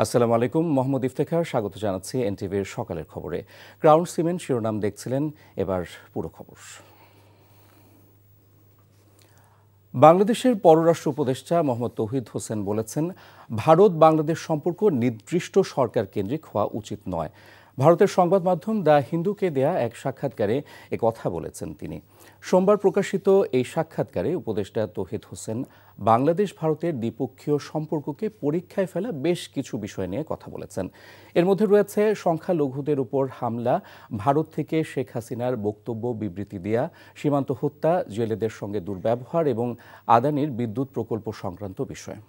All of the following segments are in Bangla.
আসসালামু আলাইকুম, মোহাম্মদ ইফতেখার স্বাগত জানাচ্ছি এনটিভির সকালের খবরে। ক্রাউন সিমেন্ট শিরোনাম দেখছিলেন, এবার পুরো খবর। বাংলাদেশের পররাষ্ট্র উপদেষ্টা মোহাম্মদ তৌহিদ হোসেন বলেছেন, ভারত বাংলাদেশ সম্পর্ক নির্দিষ্ট সরকার কেন্দ্রিক হওয়া উচিত নয়। ভারতের সংবাদ মাধ্যম দ্য হিন্দুকে দেয়া এক সাক্ষাৎকারে কথা বলেছেন তিনি। সোমবার প্রকাশিত এই সাক্ষাৎকারে উপদেষ্টা তৌহিদ হোসেন বাংলাদেশ ভারতের দ্বিপক্ষীয় সম্পর্ককে পরীক্ষায় ফেলা বেশ কিছু বিষয় নিয়ে কথা বলেছেন। এর মধ্যে রয়েছে সংখ্যালঘুদের উপর হামলা, ভারত থেকে শেখ হাসিনার বক্তব্য বিবৃতি দেয়া, সীমান্ত হত্যা, জেলেদের সঙ্গে দুর্ব্যবহার এবং আদানির বিদ্যুৎ প্রকল্প সংক্রান্ত বিষয়।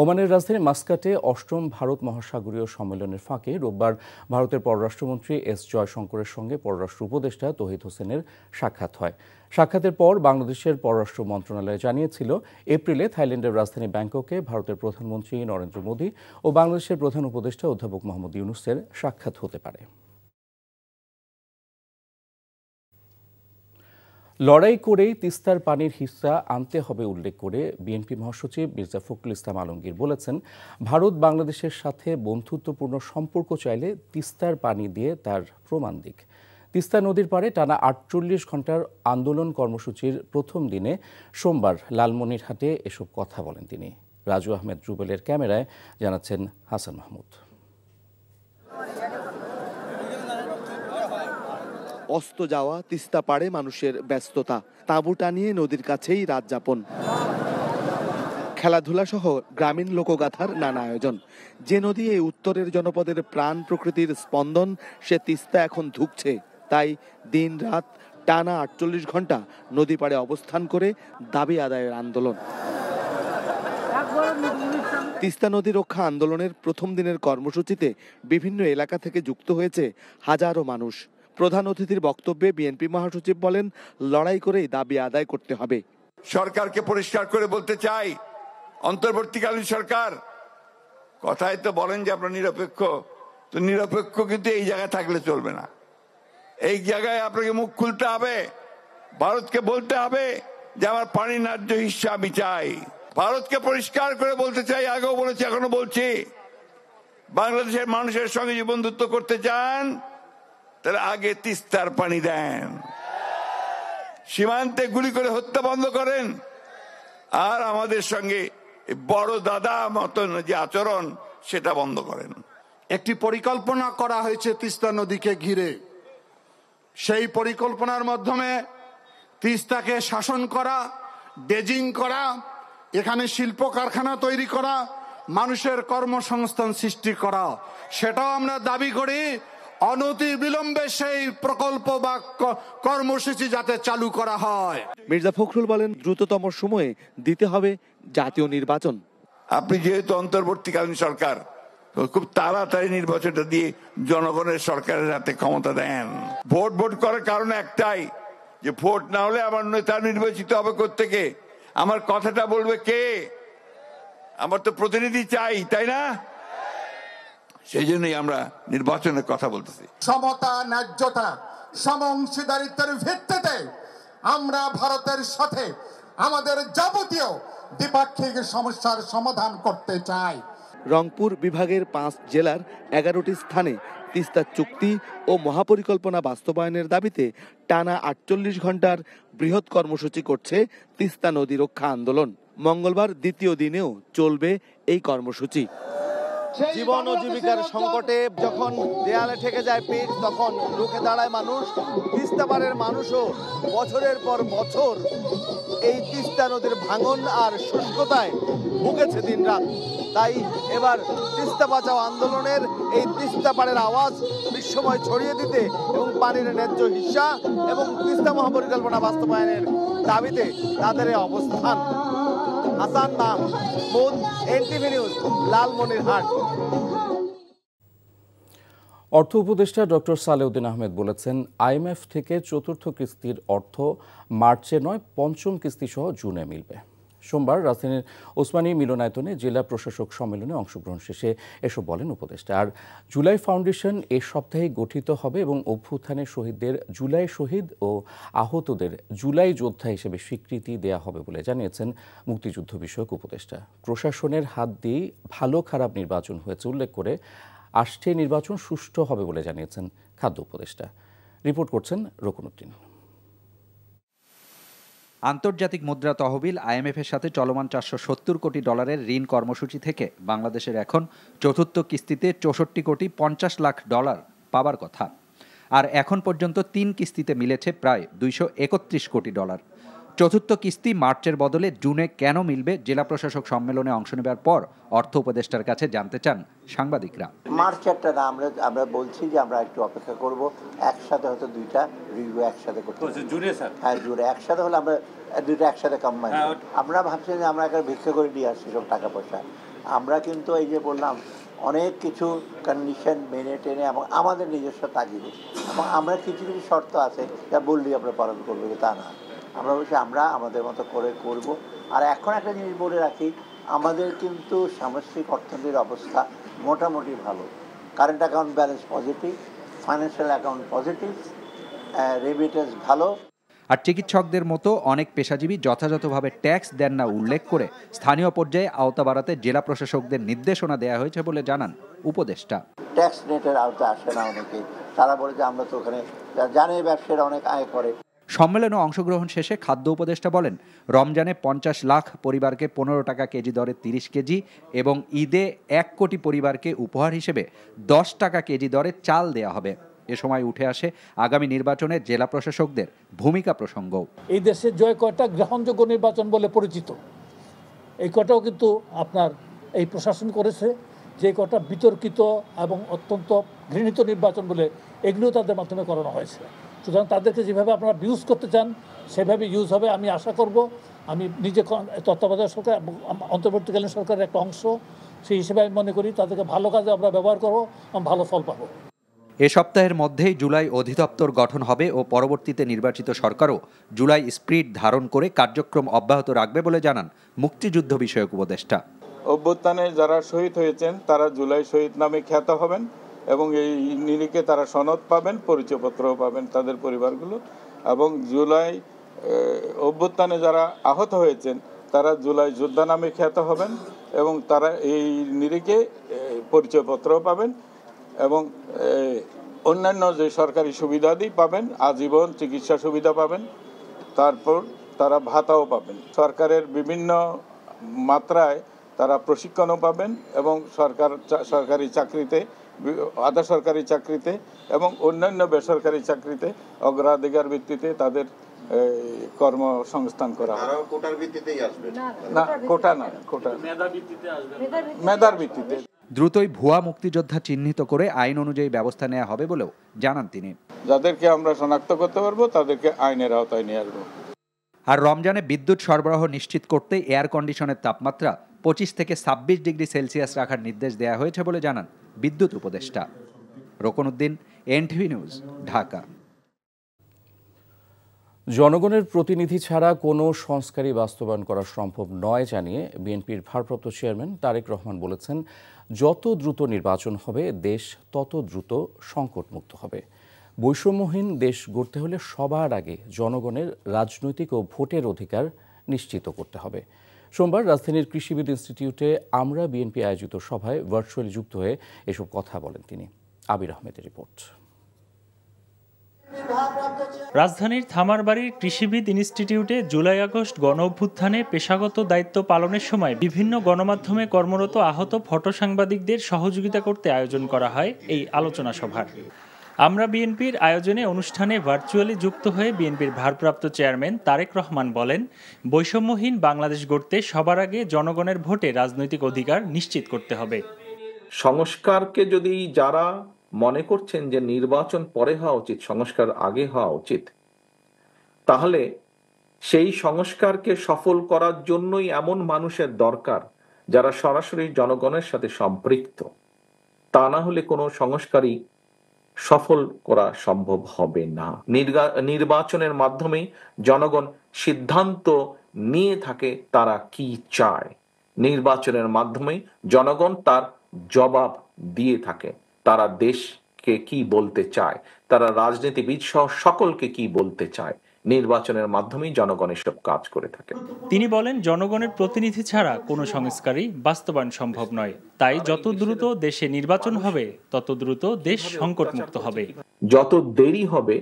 ওমানের রাজধানী মাস্কাটে ৮ম ভারত মহাসাগরীয় সম্মেলনের ফাঁকে রোববার ভারতের পররাষ্ট্রমন্ত্রী এস জয়শঙ্করের সঙ্গে পররাষ্ট্র উপদেষ্টা তৌহিদ হোসেনের সাক্ষাৎ হয়। সাক্ষাতের পর বাংলাদেশের পররাষ্ট্র মন্ত্রণালয় জানিয়েছিল, এপ্রিলে থাইল্যান্ডের রাজধানী ব্যাংককে ভারতের প্রধানমন্ত্রী নরেন্দ্র মোদী ও বাংলাদেশের প্রধান উপদেষ্টা অধ্যাপক মোহাম্মদ ইউনূসের সাক্ষাৎ হতে পারে। লড়াই করেই তিস্তার পানির হিস্সা আনতে হবে উল্লেখ করে বিএনপি মহাসচিব মির্জা ফখরুল ইসলাম আলমগীর বলেছেন, ভারত বাংলাদেশের সাথে বন্ধুত্বপূর্ণ সম্পর্ক চাইলে তিস্তার পানি দিয়ে তার প্রমাণ দিক। তিস্তা নদীর পাড়ে টানা ৪৮ ঘণ্টার আন্দোলন কর্মসূচির প্রথম দিনে সোমবার লালমনিরহাটে এসব কথা বলেন তিনি। রাজু আহমেদ রুবেলের ক্যামেরায় জানাচ্ছেন হাসান মাহমুদ। অস্ত যাওয়া তিস্তা পাড়ে মানুষের ব্যস্ততা, তাঁবু টানিয়ে নদীর কাছেই রাত যাপন, খেলাধুলা সহ গ্রামীণ লোকগাথার নানা আয়োজন। যে নদী এই উত্তরের জনপদের প্রাণ প্রকৃতির স্পন্দন, সে তিস্তা এখন ধুঁকছে। তাই দিন রাত টানা ৪৮ ঘণ্টা নদী পাড়ে অবস্থান করে দাবি আদায়ের আন্দোলন। তিস্তা নদী রক্ষা আন্দোলনের প্রথম দিনের কর্মসূচিতে বিভিন্ন এলাকা থেকে যুক্ত হয়েছে হাজারো মানুষ। প্রধান অতিথির বক্তব্যে বিএনপি মহাসচিব বলেন, লড়াই করেই দাবি আদায় করতে হবে। সরকারকে পরিষ্কার করে বলতে চাই, অন্তর্বর্তীকালীন সরকার কথায় তো বলেন যে আপনারা নিরপেক্ষ, তো নিরপেক্ষ কিন্তু এই জায়গায় থাকলে চলবে না। এই জায়গায় আপনাকে মুখ খুলতে হবে, ভারতকে বলতে হবে যে আমার পানির ন্যায্য হিস্সা আমি চাই। ভারতকে পরিষ্কার করে বলতে চাই, আগেও বলেছি এখনো বলছি, বাংলাদেশের মানুষের সঙ্গে যে বন্ধুত্ব করতে চান তাহলে আগে তিস্তার পানি দেন, সীমান্তে গুলি করে হত্যা বন্ধ করেন, আর আমাদের সঙ্গে বড় দাদা মতন যে আচরণ সেটা বন্ধ করেন। একটি পরিকল্পনা করা হয়েছে তিস্তা নদীকে ঘিরে। সেই পরিকল্পনার মাধ্যমে তিস্তাকে শাসন করা, ড্রেজিং করা, এখানে শিল্প কারখানা তৈরি করা, মানুষের কর্মসংস্থান সৃষ্টি করা, সেটাও আমরা দাবি করি। অনতি বিলম্বে সেই প্রকল্প বা কর্মসূচি যাতে চালু করা হয়। মির্জা ফখরুল বলেন, দ্রুততম সময়ে দিতে হবে জাতীয় নির্বাচন। আপনি যেহেতু অন্তর্বর্তীকালীন সরকার, খুব তাড়াতাড়ি নির্বাচনটা দিয়ে জনগণের সরকারের হাতে ক্ষমতা দেন। ভোট করার কারণ একটাই, যে ভোট না হলে আমার নেতা নির্বাচিত হবে কোত্থেকে, আমার কথাটা বলবে কে? আমার তো প্রতিনিধি চাই, তাই না? সেই জন্যই আমরা নির্বাচনের কথা বলতেছি। সমতা, ন্যায্যতা, সমঅংশীদারিত্বের ভিত্তিতে আমরা ভারতের সাথে আমাদের যাবতীয় দ্বিপাক্ষিক সমস্যার সমাধান করতে চাই। রংপুর বিভাগের ৫ জেলার ১১টি স্থানে তিস্তা চুক্তি ও মহাপরিকল্পনা বাস্তবায়নের দাবিতে টানা ৪৮ ঘণ্টার বৃহৎ কর্মসূচি করছে তিস্তা নদী রক্ষা আন্দোলন। মঙ্গলবার দ্বিতীয় দিনেও চলবে এই কর্মসূচি। জীবন ও জীবিকার সংকটে যখন দেয়ালে ঠেকে যায় পিঠ, তখন রুখে দাঁড়ায় মানুষ। তিস্তা পাড়ের মানুষও বছরের পর বছর এই তিস্তা নদীর ভাঙন আর শুষ্কতায় ভুগেছে দিনরাত। তাই এবার তিস্তা বাঁচাও আন্দোলনের এই তিস্তা পাড়ের আওয়াজ বিশ্বময় ছড়িয়ে দিতে এবং পানির ন্যায্য হিস্সা এবং তিস্তা মহাপরিকল্পনা বাস্তবায়নের দাবিতে তাদের অবস্থান। Hasan Mahmud, NTV news, Lalmonirhat. অর্থ উপদেষ্টা ডক্টর সালেউদ্দিন আহমেদ বলেছেন, আইএমএফ থেকে চতুর্থ কিস্তির অর্থ মার্চে নয়, পঞ্চম কিস্তি সহ জুনে মিলবে। সোমবার রাজধানীর ওসমানী মিলনায়তনে জেলা প্রশাসক সম্মেলনে অংশগ্রহণ শেষে এসব বলেন উপদেষ্টা। আর জুলাই ফাউন্ডেশন এ সপ্তাহে গঠিত হবে এবং অভ্যুত্থানের শহীদদের জুলাই শহীদ ও আহতদের জুলাই যোদ্ধা হিসেবে স্বীকৃতি দেয়া হবে বলে জানিয়েছেন মুক্তিযুদ্ধ বিষয়ক উপদেষ্টা। প্রশাসনের হাত দিয়ে ভালো খারাপ নির্বাচন হয়েছে উল্লেখ করে আসছে নির্বাচন সুষ্ঠু হবে বলে জানিয়েছেন খাদ্য উপদেষ্টা। রিপোর্ট করছেন রকুনুদ্দিন। আন্তর্জাতিক মুদ্রা তহবিল IMF এর সাথে চলমান $470 কোটি ঋণ কর্মসূচি থেকে বাংলাদেশের এখন চতুর্থ কিস্তিতে 64 কোটি 50 লাখ ডলার পাবার কথা। আর এখন পর্যন্ত 3 কিস্তিতে মিলেছে প্রায় $231 কোটি। চতুর্থ কিস্তি মার্চের বদলে জুনে কেন মিলবে জেলা প্রশাসক সম্মেলনে অংশ নেবার পর অর্থ উপদেষ্টার কাছে জানতে চান সাংবাদিকরা। মার্চেরটা না, আমরা বলছি যে আমরা একটু অপেক্ষা করব, একসাথে হয়তো দুইটা রিভিউ একসাথে করতে জুড়ে স্যার। হ্যাঁ জুড়ে একসাথে হলে আমরা দুইটা একসাথে কম্বাইন। আমরা ভাবছি যে আমরা একটা ভিক্ষা করে নিয়ে আসছি সব টাকা পয়সা। আমরা কিন্তু এই যে বললাম অনেক কিছু কন্ডিশন মেনে টেনে এবং আমাদের নিজস্ব তাগিদে এবং আমরা কিছু কিছু শর্ত আছে যা বললেই আমরা পালন করবো, তা না। আমরা বলছি আমরা আমাদের মতো করে করব। আর এখন একটা জিনিস বলে রাখি, আমাদের কিন্তু সামষ্টিক অর্থনীতির অবস্থা মোটামুটি ভালো। Current account balance positive, financial account positive, remittance ভালো। আর চিকিৎসকদের মতো অনেক পেশাজীবী যথাযথভাবে ট্যাক্স দেন না উল্লেখ করে স্থানীয় পর্যায়ে আওতা বাড়াতে জেলা প্রশাসকদের নির্দেশনা দেওয়া হয়েছে বলে জানান উপদেষ্টা। ট্যাক্স নেটের আওতা আসে না অনেকে, তারা বলে যে আমরা তো ওখানে জানে ব্যবসায়ীরা অনেক আয় করে। সম্মেলনে অংশগ্রহণ শেষে খাদ্য উপদেষ্টা বলেন, রমজানে 50 লাখ পরিবারকে 15 টাকা কেজি দরে 30 কেজি এবং ঈদে 1 কোটি পরিবারকে উপহার হিসেবে 10 টাকা কেজি দরে চাল দেয়া হবে। এ সময় উঠে আসে আগামী নির্বাচনে জেলা প্রশাসকদের ভূমিকা প্রসঙ্গ। এই দেশের জয় কয়টা গ্রহণযোগ্য নির্বাচন বলে পরিচিত, এই কটাও কিন্তু আপনার এই প্রশাসন করেছে। যে কটা বিতর্কিত এবং অত্যন্ত ঘৃণিত নির্বাচন বলে এগুলো তাদের মাধ্যমে করানো হয়েছে। সুতরাং তাদেরকে যেভাবে আপনারা ইউজ করতে চান সেভাবে ইউজ হবে আমি আশা করব। আমি নিজে তত্ত্বাবধায়ক সরকার, অন্তর্বর্তীকালীন সরকারের একটা অংশ, সেই হিসেবে আমি মনে করি তাদেরকে ভালো কাজে আমরা ব্যবহার করবো, ভালো ফল পাবো। এ সপ্তাহের মধ্যেই জুলাই অধিদপ্তর গঠন হবে ও পরবর্তীতে নির্বাচিত সরকারও জুলাই স্পিরিট ধারণ করে কার্যক্রম অব্যাহত রাখবে বলে জানান মুক্তিযুদ্ধ বিষয়ক উপদেষ্টা। অভ্যুত্থানে যারা শহীদ হয়েছেন তারা জুলাই শহীদ নামে খ্যাত হবেন এবং এই নিরিখে তারা সনদ পাবেন, পরিচয়পত্রও পাবেন তাদের পরিবারগুলো। এবং জুলাই অভ্যুত্থানে যারা আহত হয়েছেন তারা জুলাই যোদ্ধা নামে খ্যাত হবেন এবং তারা এই নিরিখে পরিচয়পত্রও পাবেন এবং অন্যান্য যে সরকারি সুবিধাদি পাবেন, আজীবন চিকিৎসা সুবিধা পাবেন, তারপর তারা ভাতাও পাবেন। সরকারের বিভিন্ন মাত্রায় তারা প্রশিক্ষণও পাবেন এবং সরকারি চাকরিতে, আধা সরকারি চাকরিতে এবং অন্যান্য বেসরকারি চাকরিতে অগ্রাধিকার ভিত্তিতে তাদের কর্মসংস্থান করা হবে। কোটার ভিত্তিতেই আসবে না, কোটা না, কোটা মেধার ভিত্তিতে। দ্রুতই ভুয়া মুক্তিযোদ্ধা চিহ্নিত করে আইন অনুযায়ী ব্যবস্থা নেওয়া হবে বলেও জানান তিনি। যাদেরকে আমরা শনাক্ত করতে পারবো তাদেরকে আইনের আওতায় নিয়ে আসবো। আর রমজানে বিদ্যুৎ সরবরাহ নিশ্চিত করতে এয়ার কন্ডিশনের তাপমাত্রা 25 থেকে 26 ডিগ্রি সেলসিয়াস রাখার নির্দেশ দেওয়া হয়েছে বলে জানান বিদ্যুৎ উপদেষ্টা। Rokunuddin, NTV news, Dhaka. জনগণের প্রতিনিধি ছাড়া কোনো সংস্কারই বাস্তবায়ন করা সম্ভব নয় জানিয়ে বিএনপির ভারপ্রাপ্ত চেয়ারম্যান তারেক রহমান বলেছেন, যত দ্রুত নির্বাচন হবে দেশ তত দ্রুত সংকটমুক্ত হবে। বৈষম্যহীন দেশ গড়তে হলে সবার আগে জনগণের রাজনৈতিক ও ভোটের অধিকার নিশ্চিত করতে হবে। সোমবার রাজধানীর কৃষিবিদ ইনস্টিটিউটে আমরা বিএনপি আয়োজিত সভায় ভার্চুয়ালি যুক্ত হয়ে এসব কথা বলেন তিনি। আবির আহমেদের রিপোর্ট। রাজধানীর থামারবাড়ির কৃষিবিদ ইনস্টিটিউটে জুলাই আগস্ট গণ অভ্যুত্থানে পেশাগত দায়িত্ব পালনের সময় বিভিন্ন গণমাধ্যমে কর্মরত আহত ফটো সাংবাদিকদের সহযোগিতা করতে আয়োজন করা হয় এই আলোচনা সভার। আমরা বিএনপির আয়োজনে অনুষ্ঠানে ভার্চুয়ালি যুক্ত হয়ে বিএনপির ভারপ্রাপ্ত চেয়ারম্যান তারেক রহমান বলেন, বৈষম্যহীন বাংলাদেশ গড়তে সবার আগে জনগণের ভোটে রাজনৈতিক অধিকার নিশ্চিত করতে হবে। সংস্কারকে যদি যারা মনে করছেন যে নির্বাচন পরে হওয়া উচিত, সংস্কার আগে হওয়া উচিত, তাহলে সেই সংস্কারকে সফল করার জন্যই এমন মানুষের দরকার যারা সরাসরি জনগণের সাথে সম্পৃক্ত। তা না হলে কোনো সংস্কারই সফল করা সম্ভব হবে না। নির্বাচনের মাধ্যমে জনগণ সিদ্ধান্ত নিয়ে থাকে তারা কি চায়। নির্বাচনের মাধ্যমে জনগণ তার জবাব দিয়ে থাকে। তারা দেশকে কি বলতে চায়, তারা রাজনীতিবিদ সহ সকলকে কি বলতে চায়, নির্বাচনের মাধ্যমেই জনগণ এসব কাজ করে থাকে। তিনি বলেন, জনগণের প্রতিনিধি ছাড়া কোনো সংস্কারই বাস্তবায়ন সম্ভব নয়। তাই যত দ্রুত দেশে নির্বাচন হবে তত দ্রুত দেশ সংকটমুক্ত হবে। যত দেরি হবে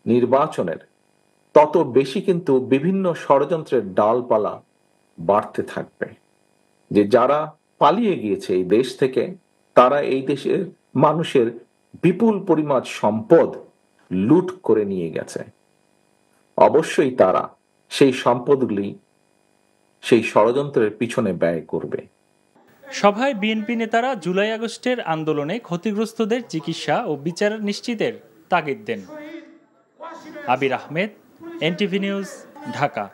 নির্বাচনের তত বেশি কিন্তু বিভিন্ন ষড়যন্ত্রের ডালপালা বাড়তে থাকবে। যে যারা পালিয়ে গিয়েছে এই দেশ থেকে, তারা এই দেশের মানুষের বিপুল পরিমাণ সম্পদ লুট করে নিয়ে গেছে। অবশ্যই তারা সেই সম্পদগুলি সেই ষড়যন্ত্রের পিছনে ব্যয় করবে। সভায় বিএনপি নেতারা জুলাই আগস্টের আন্দোলনে ক্ষতিগ্রস্তদের চিকিৎসা ও বিচার নিশ্চিতের তাগিদ দেন। আবির আহমেদ, এনটিভি নিউজ, ঢাকা।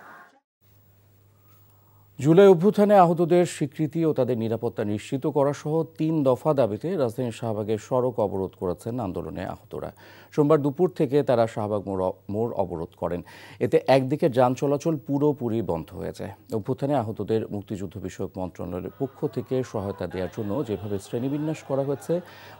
জুলাই অভ্যুত্থানে আহতদের স্বীকৃতি ও তাদের নিরাপত্তা নিশ্চিত করা সহ ৩ দফা দাবিতে রাজধানীর শাহবাগের সড়ক অবরোধ করেছেন আন্দোলনে আহতরা। সোমবার দুপুর থেকে তারা শাহবাগ মোড় অবরোধ করেন। এতে একদিকে যান চলাচল পুরোপুরি বন্ধ হয়ে যায়। অভ্যুত্থানে আহতদের মুক্তিযুদ্ধ বিষয়ক মন্ত্রণালয়ের পক্ষ থেকে সহায়তা দেওয়ার জন্য যেভাবে শ্রেণীবিন্যাস করা হয়েছে,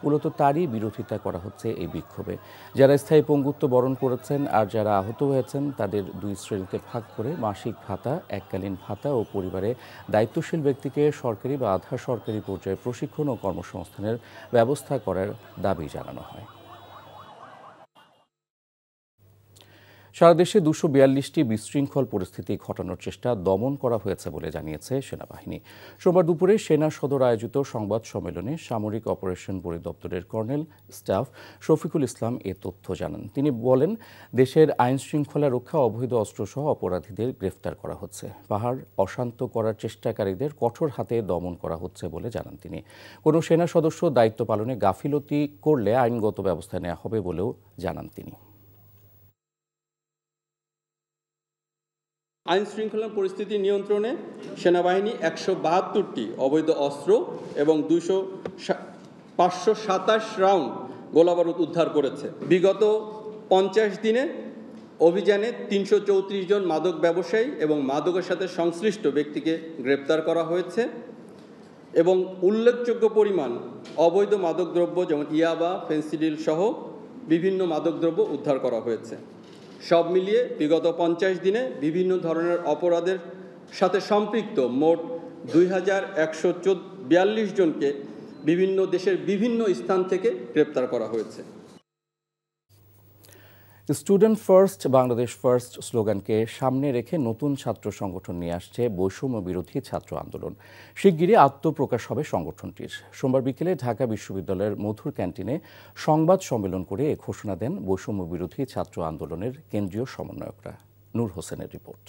মূলত তারই বিরোধিতা করা হচ্ছে এই বিক্ষোভে। যারা স্থায়ী পঙ্গুত্ব বরণ করেছেন আর যারা আহত হয়েছেন তাদের 2 শ্রেণীতে ভাগ করে মাসিক ভাতা, এককালীন ভাতা ও পরিবারে দায়িত্বশীল ব্যক্তিকে সরকারি বা আধা সরকারি পর্যায়ে প্রশিক্ষণ ও কর্মসংস্থানের ব্যবস্থা করার দাবি জানানো হয়। সারা দেশে 242টি বিশৃঙ্খল পরিস্থিতি ঘটানোর চেষ্টা দমন করা হয়েছে বলে জানিয়েছে সেনাবাহিনী। সোমবার দুপুরে সেনা সদর আয়োজিত সংবাদ সম্মেলনে সামরিক operation পরিদপ্তরের colonel staff Shafiqul Islam এ তথ্য জানান। তিনি বলেন, দেশের আইন শৃঙ্খলা রক্ষা, অবৈধ অস্ত্রসহ অপরাধীদের গ্রেফতার করা হচ্ছে। পাহাড় অশান্ত করার চেষ্টাকারীদের কঠোর হাতে দমন করা হচ্ছে বলে জানান তিনি। কোনো সেনা সদস্য দায়িত্ব পালনে গাফিলতি করলে আইনগত ব্যবস্থা নেওয়া হবে বলেও জানান তিনি। আইন শৃঙ্খলা পরিস্থিতি নিয়ন্ত্রণে সেনাবাহিনী 172টি অবৈধ অস্ত্র এবং 527 রাউন্ড গোলাবারুদ উদ্ধার করেছে। বিগত 50 দিনে অভিযানে 334 জন মাদক ব্যবসায়ী এবং মাদকের সাথে সংশ্লিষ্ট ব্যক্তিকে গ্রেপ্তার করা হয়েছে এবং উল্লেখযোগ্য পরিমাণ অবৈধ মাদকদ্রব্য যেমন ইয়াবা, ফেন্সিডিল সহ বিভিন্ন মাদকদ্রব্য উদ্ধার করা হয়েছে। সব মিলিয়ে বিগত 50 দিনে বিভিন্ন ধরনের অপরাধের সাথে সম্পৃক্ত মোট 2142 জনকে বিভিন্ন দেশের বিভিন্ন স্থান থেকে গ্রেপ্তার করা হয়েছে। স্টুডেন্ট ফার্স্ট, বাংলাদেশ ফার্স্ট স্লোগানকে সামনে রেখে নতুন ছাত্র সংগঠন নিয়ে আসছে বৈষম্য বিরোধী ছাত্র আন্দোলন। শিগগিরই আত্মপ্রকাশ হবে সংগঠনটির। সোমবার বিকেলে ঢাকা বিশ্ববিদ্যালয়ের মধুর ক্যান্টিনে সংবাদ সম্মেলন করে এ ঘোষণা দেন বৈষম্য বিরোধী ছাত্র আন্দোলনের কেন্দ্রীয় সমন্বয়করা। নূর হোসেনের রিপোর্ট।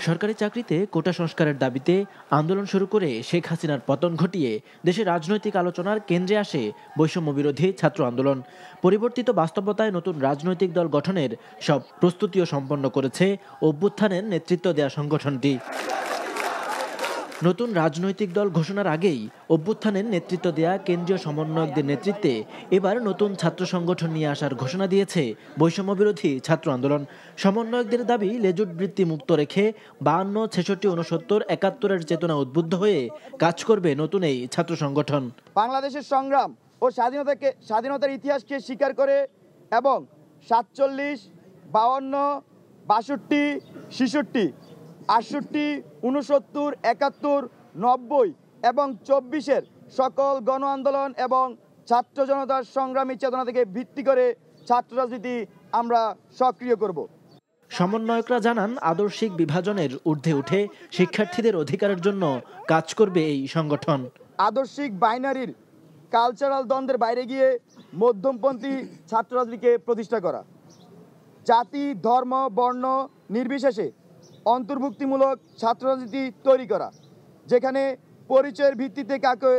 সরকারি চাকরিতে কোটা সংস্কারের দাবিতে আন্দোলন শুরু করে শেখ হাসিনার পতন ঘটিয়ে দেশের রাজনৈতিক আলোচনার কেন্দ্রে আসে বৈষম্য বিরোধী ছাত্র আন্দোলন। পরিবর্তিত বাস্তবতায় নতুন রাজনৈতিক দল গঠনের সব প্রস্তুতিও সম্পন্ন করেছে অভ্যুত্থানের নেতৃত্ব দেয়া সংগঠনটি। নতুন রাজনৈতিক দল ঘোষণার আগেই অভ্যুত্থানের নেতৃত্ব দেয়া কেন্দ্রীয় সমন্বয়কদের নেতৃত্বে এবার নতুন ছাত্র সংগঠন নিয়ে আসার ঘোষণা দিয়েছে বৈষম্য বিরোধী ছাত্র আন্দোলন। সমন্বয়কদের দাবি, লেজুট বৃত্তি মুক্ত রেখে 52, 66, 69, 71-এর চেতনা উদ্বুদ্ধ হয়ে কাজ করবে নতুন এই ছাত্র সংগঠন। বাংলাদেশের সংগ্রাম ও স্বাধীনতার ইতিহাসকে স্বীকার করে এবং 47, 52, 62, 66, 68, 69, 71, 90 এবং 24-এর সকল গণ আন্দোলন এবং ছাত্র জনতার সংগ্রামী চেতনা থেকে ভিত্তি করে ছাত্র রাজনীতি আমরা সক্রিয় করব। সমন্বয়করা জানান, আদর্শিক বিভাজনের ঊর্ধ্বে উঠে শিক্ষার্থীদের অধিকারের জন্য কাজ করবে এই সংগঠন। আদর্শিক বাইনারির কালচারাল দ্বন্দ্বের বাইরে গিয়ে মধ্যমপন্থী ছাত্র রাজনীতিকে প্রতিষ্ঠা করা, জাতি, ধর্ম, বর্ণ নির্বিশেষে অন্তর্ভুক্তিমূলক ছাত্র রাজনীতি তৈরি করা, যেখানে পরিচয়ের ভিত্তিতে কাউকে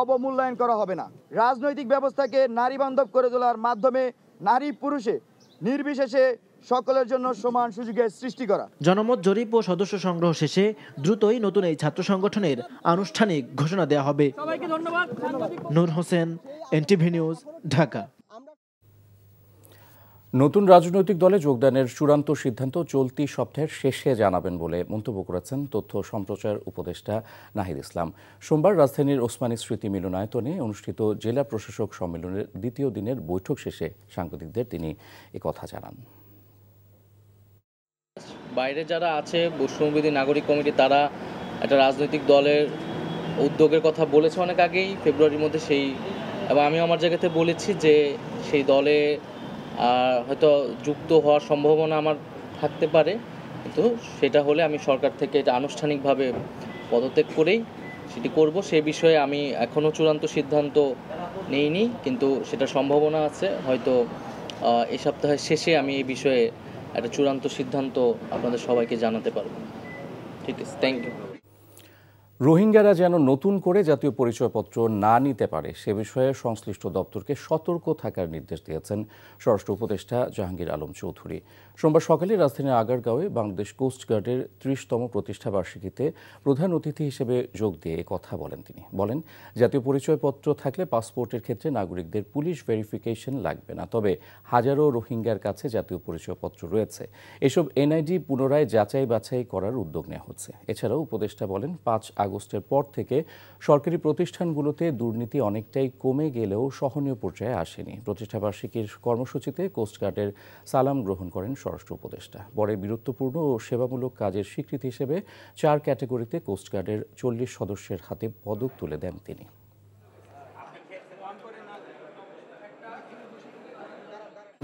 অবমূল্যায়ন করা হবে না। রাজনৈতিক ব্যবস্থাকে নারী বান্ধব করে তোলার মাধ্যমে নারী পুরুষে নির্বিশেষে সকলের জন্য সমান সুযোগের সৃষ্টি করা। জনমত জরিপ ও সদস্য সংগ্রহ শেষে দ্রুতই নতুন এই ছাত্র সংগঠনের আনুষ্ঠানিক ঘোষণা দেওয়া হবে। নূর হোসেন, এনটিভি নিউজ, ঢাকা। নতুন রাজনৈতিক দলে যোগদানের চূড়ান্ত সিদ্ধান্ত চলতি সপ্তাহের শেষে জানাবেন বলে মন্তব্য করেছেন তথ্য সম্প্রচার উপদেষ্টা নাহিদ ইসলাম। সোমবার রাজধানীর ওসমানী স্মৃতি মিলনায়তনে অনুষ্ঠিত জেলা প্রশাসক সম্মেলনের দ্বিতীয় দিনের বৈঠক শেষে সাংবাদিকদের তিনি একথা জানান। বাইরে যারা আছে বৈষম্যবিরোধী নাগরিক কমিটি, তারা একটা রাজনৈতিক দলের উদ্যোগের কথা বলেছে অনেক আগেই, ফেব্রুয়ারির মধ্যে এবং আমি আমার জায়গাতে বলেছি যে সেই দলে হয়তো যুক্ত হওয়ার সম্ভাবনা আমার থাকতে পারে, কিন্তু সেটা হলে আমি সরকার থেকে এটা আনুষ্ঠানিকভাবে পদত্যাগ করেই সেটি করব। সে বিষয়ে আমি এখনও চূড়ান্ত সিদ্ধান্ত নেইনি, কিন্তু সেটা সম্ভাবনা আছে। হয়তো এই সপ্তাহের শেষে আমি এই বিষয়ে একটা চূড়ান্ত সিদ্ধান্ত আপনাদের সবাইকে জানাতে পারব। ঠিক আছে, থ্যাংক ইউ। রোহিঙ্গারা যেন নতুন করে জাতীয় পরিচয়পত্র না নিতে পারে সে বিষয়ে সংশ্লিষ্ট দপ্তরকে সতর্ক থাকার নির্দেশ দিয়েছেন স্বরাষ্ট্র উপদেষ্টা জাহাঙ্গীর আলম চৌধুরী। সোমবার সকালে রাজধানীর আগারগাঁওয়ে বাংলাদেশ কোস্টগার্ডের 30তম প্রতিষ্ঠা বার্ষিকীতে প্রধান অতিথি হিসেবে যোগ দিয়ে কথা বলেন। তিনি বলেন, জাতীয় পরিচয়পত্র থাকলে পাসপোর্টের ক্ষেত্রে নাগরিকদের পুলিশ ভেরিফিকেশন লাগবে না, তবে হাজারো রোহিঙ্গার কাছে জাতীয় পরিচয়পত্র রয়েছে। এসব এনআইডি পুনরায় যাচাই বাছাই করার উদ্যোগ নেওয়া হচ্ছে। এছাড়াও উপদেষ্টা বলেন, 5 আগস্টের পর থেকে সরকারি প্রতিষ্ঠানগুলোতে দুর্নীতি অনেকটাই কমে গেলেও সহনীয় পর্যায়ে আসেনি। প্রতিষ্ঠাবার্ষিকীর কর্মসূচিতে কোস্টগার্ডের সালাম গ্রহণ করেন স্বরাষ্ট্র উপদেষ্টা। পরে বীরত্বপূর্ণ ও সেবামূলক কাজের স্বীকৃতি হিসেবে 4 ক্যাটাগরিতে কোস্টগার্ডের 40 সদস্যের হাতে পদক তুলে দেন তিনি।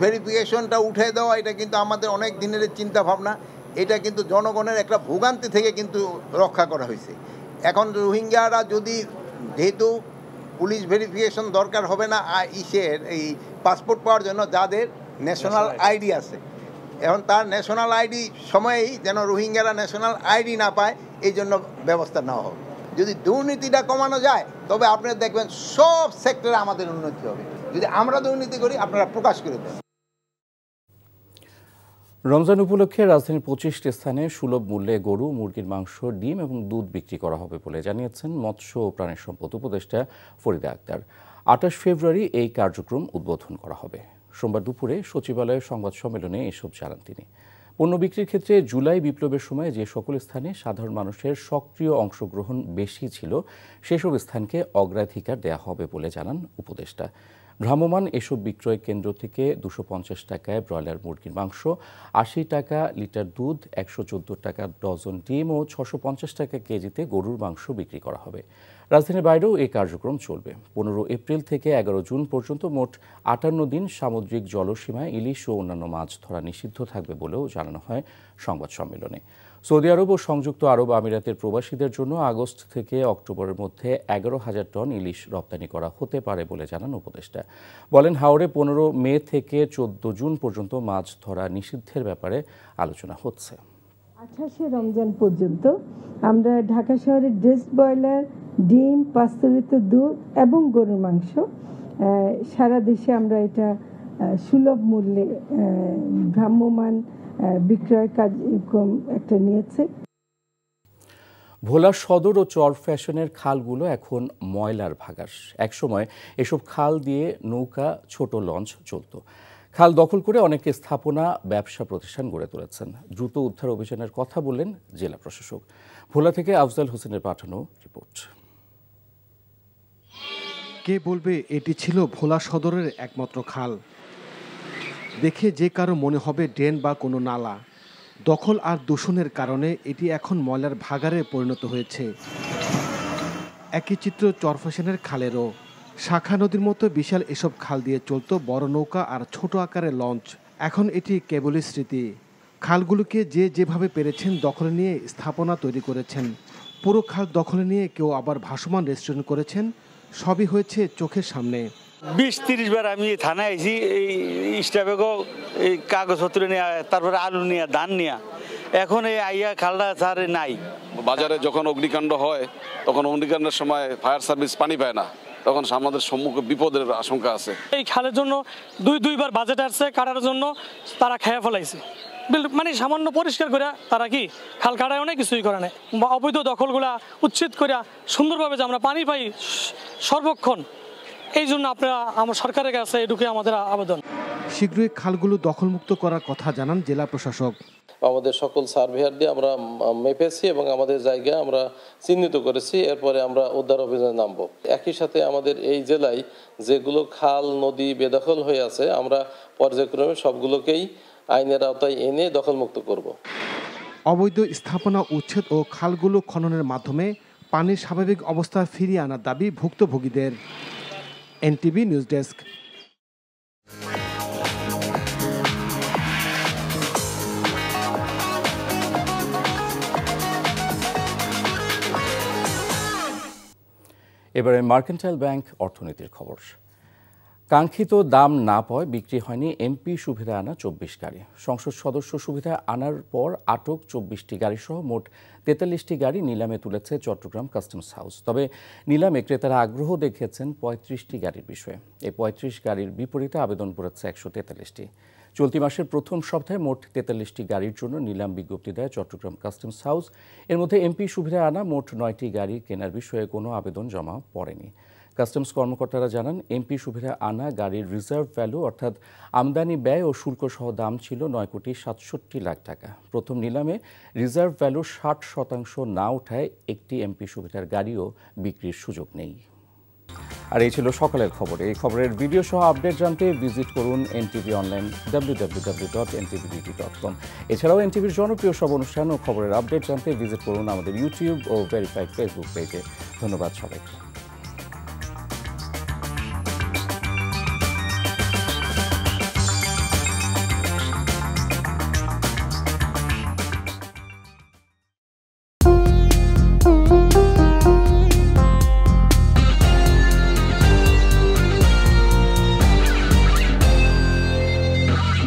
ভেরিফিকেশনটা উঠে দেওয়া, এটা কিন্তু আমাদের অনেক দিনের চিন্তা ভাবনা। এটা কিন্তু জনগণের একটা ভোগান্তি থেকে কিন্তু রক্ষা করা হয়েছে। এখন রোহিঙ্গারা যদি, যেহেতু পুলিশ ভেরিফিকেশন দরকার হবে না এই পাসপোর্ট পাওয়ার জন্য যাদের ন্যাশনাল আইডি আছে, এখন তার ন্যাশনাল আইডি সময়েই যেন রোহিঙ্গারা ন্যাশনাল আইডি না পায়, এই জন্য ব্যবস্থা নেওয়া হবে। যদি দুর্নীতিটা কমানো যায় তবে আপনারা দেখবেন সব সেক্টরে আমাদের উন্নতি হবে। যদি আমরা দুর্নীতি করি আপনারা প্রকাশ করে দেন। রমজান উপলক্ষে রাজধানীর 25টি স্থানে সুলভ মূল্যে গরু, মুরগির মাংস, ডিম এবং দুধ বিক্রি করা হবে বলে জানিয়েছেন মৎস্য ও প্রাণী সম্পদ উপদেষ্টা ফরিদা আক্তার। 28 ফেব্রুয়ারি এই কার্যক্রম উদ্বোধন করা হবে। সোমবার দুপুরে সচিবালয়ের সংবাদ সম্মেলনে এসব জানান তিনি। পণ্য বিক্রির ক্ষেত্রে জুলাই বিপ্লবের সময় যে সকল স্থানে সাধারণ মানুষের সক্রিয় অংশগ্রহণ বেশি ছিল সেসব স্থানকে অগ্রাধিকার দেওয়া হবে বলে জানান উপদেষ্টা। ভ্রাম্যমাণ এসব বিক্রয় কেন্দ্র থেকে 250 টাকায় ব্রয়লার মুরগির মাংস, 80 টাকা লিটার দুধ, 114 টাকা ডজন ডিম ও 650 টাকা কেজিতে গরুর মাংস বিক্রি করা হবে। রাজধানীর বাইরেও এই কার্যক্রম চলবে। 15 এপ্রিল থেকে 11 জুন পর্যন্ত মোট 58 দিন সামুদ্রিক জলসীমায় ইলিশ ও অন্যান্য মাছ ধরা নিষিদ্ধ থাকবে বলেও জানানো হয় সংবাদ সম্মেলনে। সৌদি আরব ও সংযুক্ত আরব আমিরাতের প্রবাসীদের জন্য আগস্ট থেকে অক্টোবরের মধ্যে 11,000 টন ইলিশ রপ্তানি করা হতে পারে বলে জানান উপদেষ্টা। বলেন, হাওড়ে 15 মে থেকে 14 জুন পর্যন্ত মাছ ধরা নিষিদ্ধের ব্যাপারে আলোচনা হচ্ছে। 28 রমজান পর্যন্ত আমরা ঢাকা শহরে ড্রেসড ব্রয়লার, ডিম, পাস্তুরিত দুধ এবং গরুর মাংস সারা দেশে আমরা এটা সুলভ মূল্যে ভ্রাম্যমাণ বিক্রয় কার্যক্রম একটা নিয়েছে। ভোলা সদর ও চর ফ্যাশনের খালগুলো এখন ময়লার ভাগাস। একসময় এসব খাল দিয়ে নৌকা, ছোট লঞ্চ চলত। খাল দখল করে অনেকে স্থাপনা, ব্যবসা প্রতিষ্ঠান গড়ে তুলেছেন। দ্রুত উদ্ধার অভিযানের কথা বললেন জেলা প্রশাসক। ভোলা থেকে আফজাল হোসেনের পাঠানো রিপোর্ট। কে বলবে এটি ছিল ভোলা সদরের একমাত্র খাল? দেখে যে কারো মনে হবে ড্রেন বা কোনো নালা। দখল আর দূষণের কারণে এটি এখন ময়লার ভাগারে পরিণত হয়েছে। একই চিত্র চরফ্যাশনের খালেরও। শাখা নদীর মতো বিশাল এসব খাল দিয়ে চলত বড় নৌকা আর ছোট আকারের লঞ্চ। এখন এটি কেবলই স্মৃতি। খালগুলোকে যে যেভাবে পেরেছেন দখলে নিয়ে স্থাপনা তৈরি করেছেন। পুরো খাল দখলে নিয়ে কেউ আবার ভাসমান রেস্টুরেন্ট করেছেন। সবই হয়েছে চোখের সামনে। 20-30 বার আমি থানায় আইছি, এই স্টাফেও এই কাগজপত্র নিয়ে, তারপরে আলু নিয়ে, ধান নিয়ে। এখন এই আইয়া খালটা স্যার নাই। বাজারে যখন অগ্নিকাণ্ড হয় তখন অগ্নিকাণ্ডের সময় ফায়ার সার্ভিস পানি পায় না, তখন আমাদের সম্মুখে বিপদের আশঙ্কা আছে। এই খালের জন্য দুইবার বাজেট আসছে কাটার জন্য, তারা খেয়ে ফেলাইছে। মানে সামান্য পরিষ্কার করে তারা কি খাল কাটায়ও না, কিছুই করে না। অবৈধ দখলগুলা উচ্ছেদ করে সুন্দরভাবে যে আমরা পানি পাই সর্বক্ষণ, এই জন্য আপনারা আমার সরকারের কাছে এটুকুই আমাদের আবেদন। শীঘ্রই খালগুলো দখলমুক্ত করার কথা জানান জেলা প্রশাসক। আমাদের সকল সার্ভেয়ার দিয়ে আমরা মেপেছি এবং আমাদের জায়গা আমরা চিহ্নিত করেছি, এরপরে আমরা উদ্ধার অভিযানে নামব। একই সাথে আমাদের এই জেলায় যেগুলো খাল নদী বেদখল হয়ে আছে আমরা পর্যায়ক্রমে সবগুলোকেই আইনের আওতায় এনে দখলমুক্ত করব। অবৈধ স্থাপনা উচ্ছেদ ও খালগুলো খননের মাধ্যমে পানির স্বাভাবিক অবস্থা ফিরিয়ে আনার দাবি ভুক্তভোগীদের। NTV news desk. এবারে মার্কেন্টাইল ব্যাংক অর্থনীতির খবর। কাঙ্ক্ষিত দাম না পাওয়ায় বিক্রি হয়নি এমপি সুবিধা আনা 24 গাড়ি। সংসদ সদস্য সুবিধা আনার পর আটক 24টি গাড়ি সহ মোট 43টি গাড়ি নিলামে তুলেছে চট্টগ্রাম কাস্টমস হাউস। তবে নিলামে ক্রেতারা আগ্রহ দেখিয়েছেন 35টি গাড়ির বিষয়ে। এই 35 গাড়ির বিপরীতে আবেদন করেছে 143টি। চলতি মাসের প্রথম সপ্তাহে মোট 43টি গাড়ির জন্য নিলাম বিজ্ঞপ্তি দেয় চট্টগ্রাম কাস্টমস হাউস। এর মধ্যে এমপি সুবিধা আনা মোট 9টি গাড়ি কেনার বিষয়ে কোনো আবেদন জমা পড়েনি। কাস্টমস কর্মকর্তারা জানান, এমপি সুবিধা আনা গাড়ির রিজার্ভ ভ্যালু অর্থাৎ আমদানি ব্যয় ও শুল্ক সহ দাম ছিল 9,67,00,000 টাকা। প্রথম নিলামে রিজার্ভ ভ্যালু 60% না ওঠায় একটি এমপি সুবিধার গাড়িও বিক্রির সুযোগ নেই। আর এই ছিল সকালের খবর। এই খবরের ভিডিও সহ আপডেট জানতে ভিজিট করুন এনটিভি অনলাইন www.ntvbt.com। এছাড়াও এনটিভির জনপ্রিয় সব অনুষ্ঠান ও খবরের আপডেট জানতে ভিজিট করুন আমাদের ইউটিউব ও ভেরিফাইড ফেসবুক পেজে। ধন্যবাদ সবাইকে।